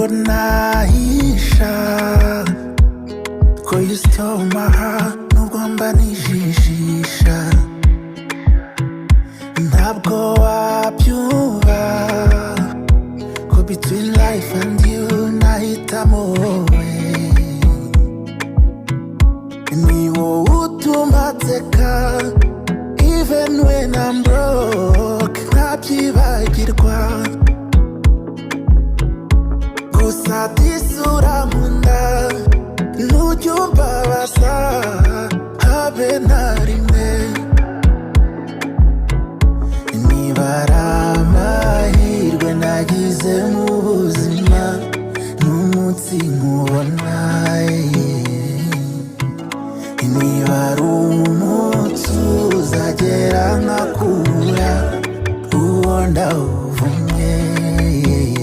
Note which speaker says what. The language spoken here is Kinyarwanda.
Speaker 1: nahisha ko you stole my heart nubwo mba nijijisha ntabwo wabyumva ko between life and you nahitamo wowe ni wowe utuma nseka even when I'm broke ntabyibagirwa gusa disura nkunda ntujya umbabaza habe na rimwe niba ari amahirwe nagize mu buzima n'umunsi nkubona niba ari umunsi uzagera nkakura uwo ndawo